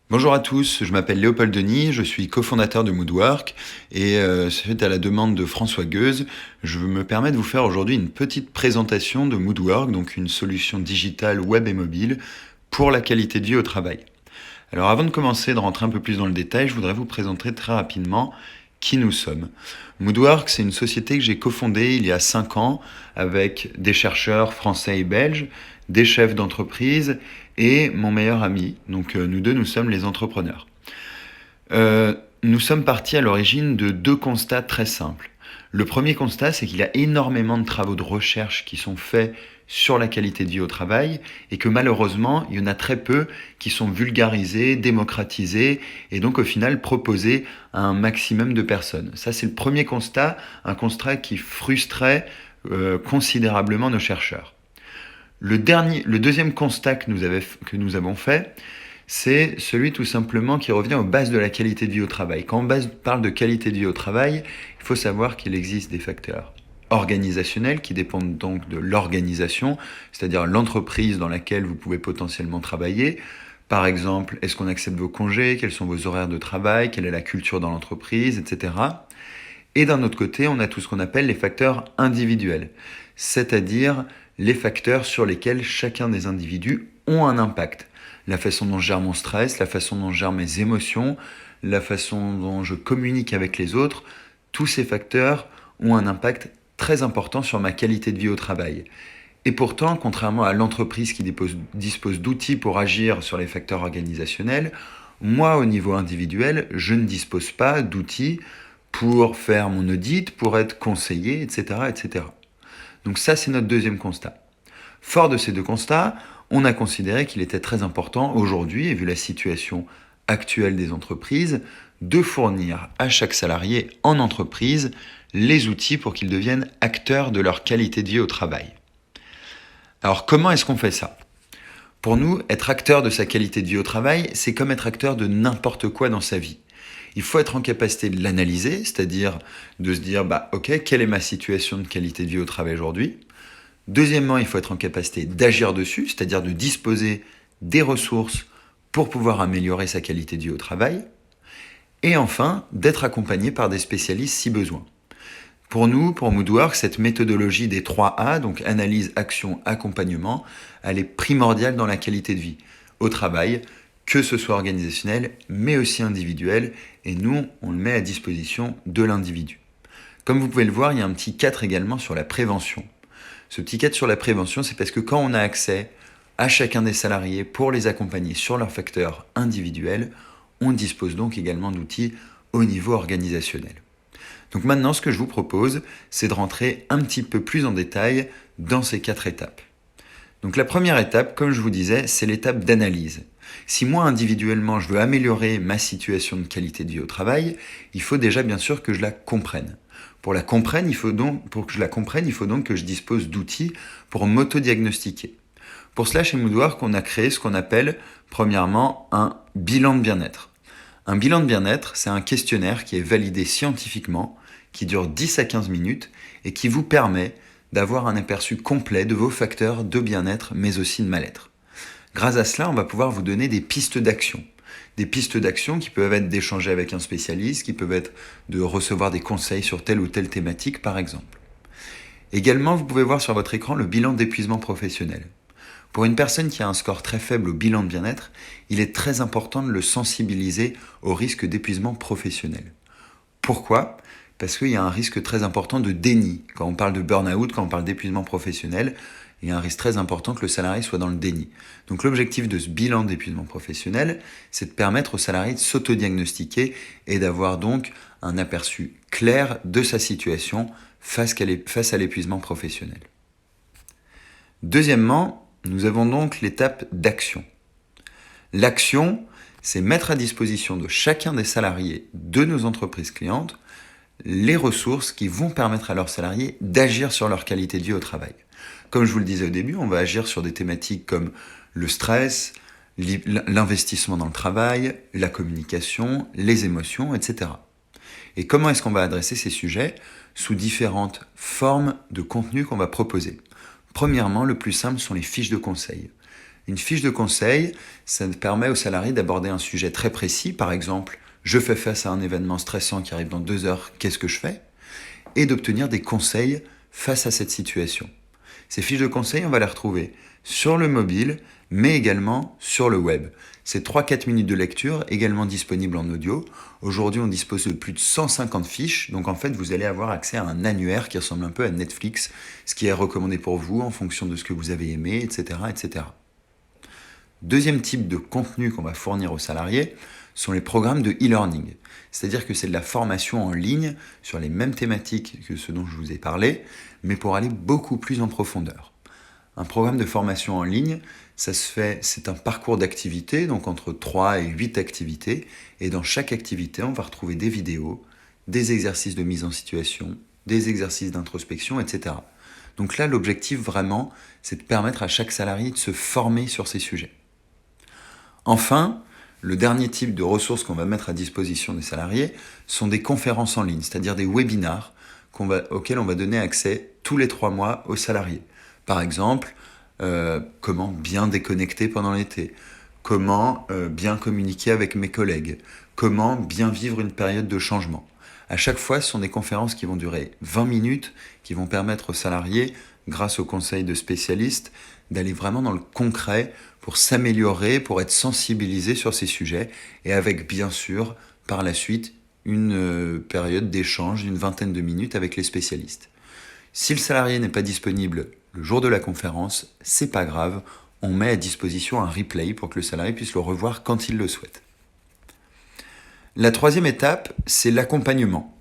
Bonjour à tous, je m'appelle Léopold Denis, je suis cofondateur de Moodwork et suite à la demande de François Gueuse, je me permets de vous faire aujourd'hui une petite présentation de Moodwork, donc une solution digitale web et mobile pour la qualité de vie au travail. Alors avant de commencer, de rentrer un peu plus dans le détail, je voudrais vous présenter très rapidement qui nous sommes. Moodwork, c'est une société que j'ai cofondée il y a 5 ans avec des chercheurs français et belges, des chefs d'entreprise et mon meilleur ami. Donc nous deux, nous sommes les entrepreneurs. Nous sommes partis à l'origine de deux constats très simples. Le premier constat, c'est qu'il y a énormément de travaux de recherche qui sont faits sur la qualité de vie au travail et que malheureusement, il y en a très peu qui sont vulgarisés, démocratisés et donc au final proposés à un maximum de personnes. Ça, c'est le premier constat, un constat qui frustrait considérablement nos chercheurs. Le deuxième constat que nous avons fait, c'est celui tout simplement qui revient aux bases de la qualité de vie au travail. Quand on parle de qualité de vie au travail, il faut savoir qu'il existe des facteurs organisationnels qui dépendent donc de l'organisation, c'est-à-dire l'entreprise dans laquelle vous pouvez potentiellement travailler. Par exemple, est-ce qu'on accepte vos congés, quels sont vos horaires de travail, quelle est la culture dans l'entreprise, etc. Et d'un autre côté, on a tout ce qu'on appelle les facteurs individuels, c'est-à-dire les facteurs sur lesquels chacun des individus ont un impact. La façon dont je gère mon stress, la façon dont je gère mes émotions, la façon dont je communique avec les autres, tous ces facteurs ont un impact très important sur ma qualité de vie au travail. Et pourtant, contrairement à l'entreprise qui dispose d'outils pour agir sur les facteurs organisationnels, moi, au niveau individuel, je ne dispose pas d'outils pour faire mon audit, pour être conseillé, etc., etc. Donc ça, c'est notre deuxième constat. Fort de ces deux constats, on a considéré qu'il était très important aujourd'hui, et vu la situation actuelle des entreprises, de fournir à chaque salarié en entreprise les outils pour qu'ils deviennent acteurs de leur qualité de vie au travail. Alors comment est-ce qu'on fait ça ? Pour nous, être acteur de sa qualité de vie au travail, c'est comme être acteur de n'importe quoi dans sa vie. Il faut être en capacité de l'analyser, c'est-à-dire de se dire, ok, quelle est ma situation de qualité de vie au travail aujourd'hui ? Deuxièmement, il faut être en capacité d'agir dessus, c'est-à-dire de disposer des ressources pour pouvoir améliorer sa qualité de vie au travail. Et enfin, d'être accompagné par des spécialistes si besoin. Pour nous, pour Moodwork, cette méthodologie des 3 A, donc analyse, action, accompagnement, elle est primordiale dans la qualité de vie au travail, que ce soit organisationnel, mais aussi individuel, et nous, on le met à disposition de l'individu. Comme vous pouvez le voir, il y a un petit 4 également sur la prévention. Ce petit 4 sur la prévention, c'est parce que quand on a accès à chacun des salariés pour les accompagner sur leurs facteurs individuels, on dispose donc également d'outils au niveau organisationnel. Donc maintenant, ce que je vous propose, c'est de rentrer un petit peu plus en détail dans ces 4 étapes. Donc la première étape, comme je vous disais, c'est l'étape d'analyse. Si moi, individuellement, je veux améliorer ma situation de qualité de vie au travail, il faut déjà bien sûr que je la comprenne. Pour que je la comprenne, il faut donc que je dispose d'outils pour m'auto-diagnostiquer. Pour cela, chez Moodwork, on a créé ce qu'on appelle, premièrement, un bilan de bien-être. Un bilan de bien-être, c'est un questionnaire qui est validé scientifiquement, qui dure 10 à 15 minutes et qui vous permet d'avoir un aperçu complet de vos facteurs de bien-être, mais aussi de mal-être. Grâce à cela, on va pouvoir vous donner des pistes d'action. Des pistes d'action qui peuvent être d'échanger avec un spécialiste, qui peuvent être de recevoir des conseils sur telle ou telle thématique, par exemple. Également, vous pouvez voir sur votre écran le bilan d'épuisement professionnel. Pour une personne qui a un score très faible au bilan de bien-être, il est très important de le sensibiliser au risque d'épuisement professionnel. Pourquoi ? Parce qu'il y a un risque très important de déni. Quand on parle de burn-out, quand on parle d'épuisement professionnel, il y a un risque très important que le salarié soit dans le déni. Donc l'objectif de ce bilan d'épuisement professionnel, c'est de permettre au salarié de s'auto-diagnostiquer et d'avoir donc un aperçu clair de sa situation face à l'épuisement professionnel. Deuxièmement, nous avons donc l'étape d'action. L'action, c'est mettre à disposition de chacun des salariés de nos entreprises clientes les ressources qui vont permettre à leurs salariés d'agir sur leur qualité de vie au travail. Comme je vous le disais au début, on va agir sur des thématiques comme le stress, l'investissement dans le travail, la communication, les émotions, etc. Et comment est-ce qu'on va adresser ces sujets ? Sous différentes formes de contenu qu'on va proposer. Premièrement, le plus simple sont les fiches de conseil. Une fiche de conseil, ça permet aux salariés d'aborder un sujet très précis. Par exemple, je fais face à un événement stressant qui arrive dans 2 heures, qu'est-ce que je fais? Et d'obtenir des conseils face à cette situation. Ces fiches de conseil, on va les retrouver sur le mobile, mais également sur le web. C'est 3-4 minutes de lecture, également disponibles en audio. Aujourd'hui, on dispose de plus de 150 fiches, donc en fait, vous allez avoir accès à un annuaire qui ressemble un peu à Netflix, ce qui est recommandé pour vous en fonction de ce que vous avez aimé, etc., etc. Deuxième type de contenu qu'on va fournir aux salariés sont les programmes de e-learning. C'est-à-dire que c'est de la formation en ligne sur les mêmes thématiques que ce dont je vous ai parlé, mais pour aller beaucoup plus en profondeur. Un programme de formation en ligne, c'est un parcours d'activités, donc entre 3 et 8 activités, et dans chaque activité, on va retrouver des vidéos, des exercices de mise en situation, des exercices d'introspection, etc. Donc là, l'objectif vraiment, c'est de permettre à chaque salarié de se former sur ces sujets. Enfin, le dernier type de ressources qu'on va mettre à disposition des salariés sont des conférences en ligne, c'est-à-dire des webinars auxquels on va donner accès tous les 3 mois aux salariés. Par exemple, comment bien déconnecter pendant l'été, comment bien communiquer avec mes collègues, comment bien vivre une période de changement. À chaque fois, ce sont des conférences qui vont durer 20 minutes, qui vont permettre aux salariés, grâce aux conseils de spécialistes, d'aller vraiment dans le concret pour s'améliorer, pour être sensibilisés sur ces sujets, et avec bien sûr, par la suite, une période d'échange d'une 20aine de minutes avec les spécialistes. Si le salarié n'est pas disponible le jour de la conférence, c'est pas grave, on met à disposition un replay pour que le salarié puisse le revoir quand il le souhaite. La troisième étape, c'est l'accompagnement.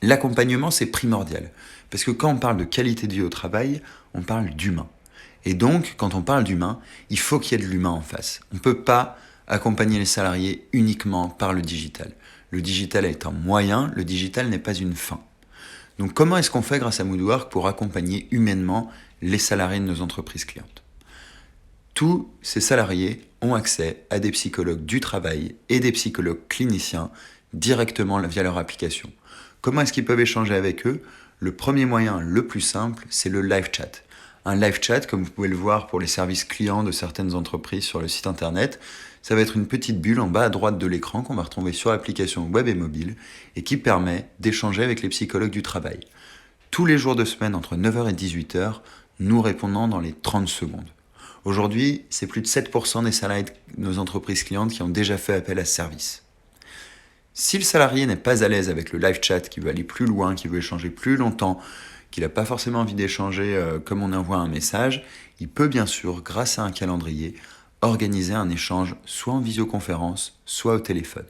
L'accompagnement, c'est primordial, parce que quand on parle de qualité de vie au travail, on parle d'humain. Et donc, quand on parle d'humain, il faut qu'il y ait de l'humain en face. On ne peut pas accompagner les salariés uniquement par le digital. Le digital est un moyen, le digital n'est pas une fin. Donc comment est-ce qu'on fait grâce à Moodwork pour accompagner humainement les salariés de nos entreprises clientes? Tous ces salariés ont accès à des psychologues du travail et des psychologues cliniciens directement via leur application. Comment est-ce qu'ils peuvent échanger avec eux? Le premier moyen, le plus simple, c'est le live chat. Un live chat, comme vous pouvez le voir pour les services clients de certaines entreprises sur le site internet, ça va être une petite bulle en bas à droite de l'écran qu'on va retrouver sur l'application web et mobile et qui permet d'échanger avec les psychologues du travail. Tous les jours de semaine, entre 9h et 18h, nous répondons dans les 30 secondes. Aujourd'hui, c'est plus de 7% des salariés de nos entreprises clientes qui ont déjà fait appel à ce service. Si le salarié n'est pas à l'aise avec le live chat, qui veut aller plus loin, qui veut échanger plus longtemps, qu'il n'a pas forcément envie d'échanger comme on envoie un message, il peut bien sûr, grâce à un calendrier, organiser un échange soit en visioconférence, soit au téléphone.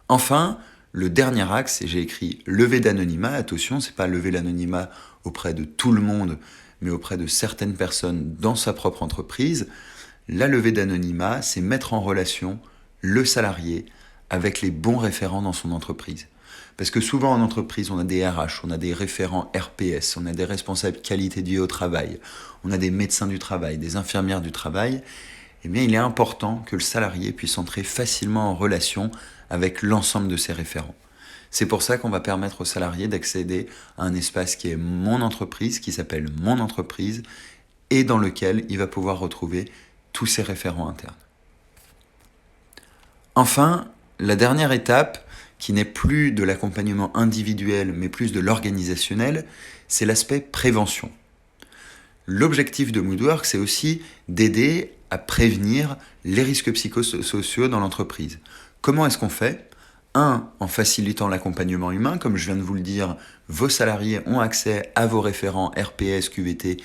Enfin, le dernier axe, et j'ai écrit lever d'anonymat, attention, c'est pas lever l'anonymat auprès de tout le monde, mais auprès de certaines personnes dans sa propre entreprise. La levée d'anonymat, c'est mettre en relation le salarié avec les bons référents dans son entreprise. Parce que souvent en entreprise, on a des RH, on a des référents RPS, on a des responsables qualité de vie au travail, on a des médecins du travail, des infirmières du travail. Eh bien, il est important que le salarié puisse entrer facilement en relation avec l'ensemble de ses référents. C'est pour ça qu'on va permettre aux salariés d'accéder à un espace qui est mon entreprise, qui s'appelle Mon entreprise, et dans lequel il va pouvoir retrouver tous ses référents internes. Enfin, la dernière étape, qui n'est plus de l'accompagnement individuel, mais plus de l'organisationnel, c'est l'aspect prévention. L'objectif de Moodwork, c'est aussi d'aider à prévenir les risques psychosociaux dans l'entreprise. Comment est-ce qu'on fait ? En facilitant l'accompagnement humain, comme je viens de vous le dire, vos salariés ont accès à vos référents RPS, QVT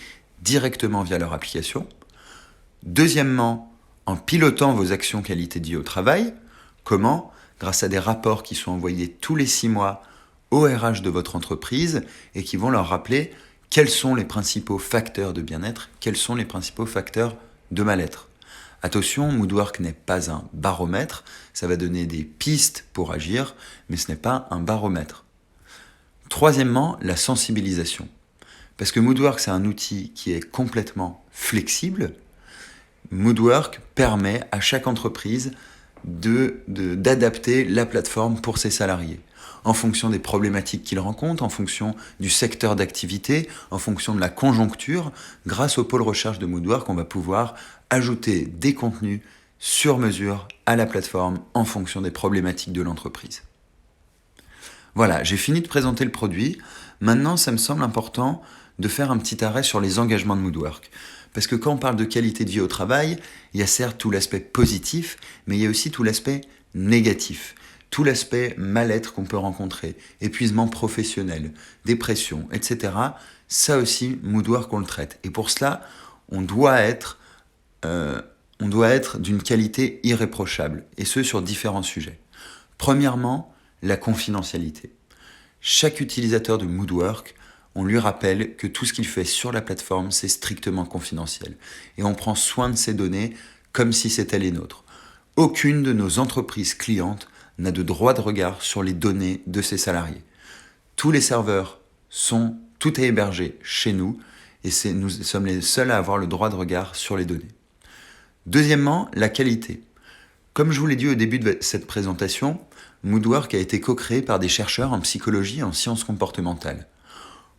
directement via leur application. Deuxièmement, en pilotant vos actions qualité de vie au travail. Comment ? Grâce à des rapports qui sont envoyés tous les 6 mois au RH de votre entreprise et qui vont leur rappeler quels sont les principaux facteurs de bien-être, quels sont les principaux facteurs de mal-être. Attention, Moodwork n'est pas un baromètre, ça va donner des pistes pour agir, mais ce n'est pas un baromètre. Troisièmement, la sensibilisation. Parce que Moodwork, c'est un outil qui est complètement flexible. Moodwork permet à chaque entreprise d'adapter la plateforme pour ses salariés, en fonction des problématiques qu'ils rencontrent, en fonction du secteur d'activité, en fonction de la conjoncture. Grâce au pôle recherche de Moodwork, on va pouvoir ajouter des contenus sur mesure à la plateforme en fonction des problématiques de l'entreprise. Voilà, j'ai fini de présenter le produit. Maintenant, ça me semble important de faire un petit arrêt sur les engagements de Moodwork. Parce que quand on parle de qualité de vie au travail, il y a certes tout l'aspect positif, mais il y a aussi tout l'aspect négatif. Tout l'aspect mal-être qu'on peut rencontrer, épuisement professionnel, dépression, etc. Ça aussi, Moodwork, on le traite. Et pour cela, on doit être d'une qualité irréprochable, et ce sur différents sujets. Premièrement, la confidentialité. Chaque utilisateur de Moodwork, on lui rappelle que tout ce qu'il fait sur la plateforme, c'est strictement confidentiel. Et on prend soin de ces données comme si c'était les nôtres. Aucune de nos entreprises clientes n'a de droit de regard sur les données de ses salariés. Tous les serveurs tout est hébergé chez nous et nous sommes les seuls à avoir le droit de regard sur les données. Deuxièmement, la qualité. Comme je vous l'ai dit au début de cette présentation, Moodwork a été co-créé par des chercheurs en psychologie et en sciences comportementales.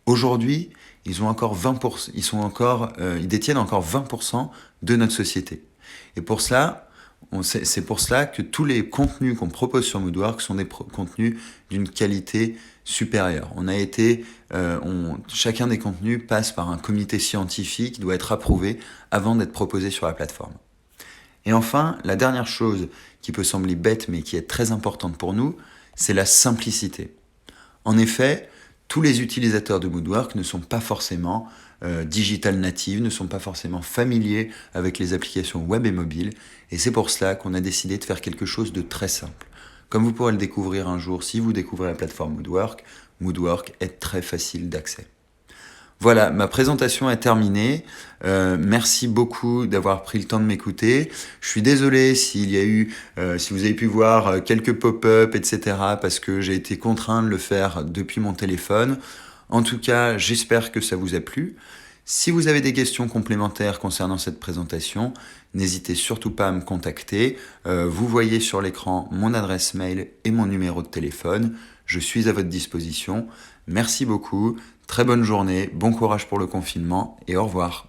Aujourd'hui, ils détiennent encore 20% de notre société. Et pour cela, c'est pour cela que tous les contenus qu'on propose sur Moodwork sont des contenus d'une qualité supérieure. Chacun des contenus passe par un comité scientifique qui doit être approuvé avant d'être proposé sur la plateforme. Et enfin, la dernière chose qui peut sembler bête mais qui est très importante pour nous, c'est la simplicité. En effet, tous les utilisateurs de Moodwork ne sont pas forcément digital natives, ne sont pas forcément familiers avec les applications web et mobiles, et c'est pour cela qu'on a décidé de faire quelque chose de très simple. Comme vous pourrez le découvrir un jour si vous découvrez la plateforme Moodwork, Moodwork est très facile d'accès. Voilà, ma présentation est terminée. Merci beaucoup d'avoir pris le temps de m'écouter. Je suis désolé si vous avez pu voir quelques pop-up, etc. parce que j'ai été contraint de le faire depuis mon téléphone. En tout cas, j'espère que ça vous a plu. Si vous avez des questions complémentaires concernant cette présentation, n'hésitez surtout pas à me contacter. Vous voyez sur l'écran mon adresse mail et mon numéro de téléphone. Je suis à votre disposition. Merci beaucoup. Très bonne journée, bon courage pour le confinement et au revoir.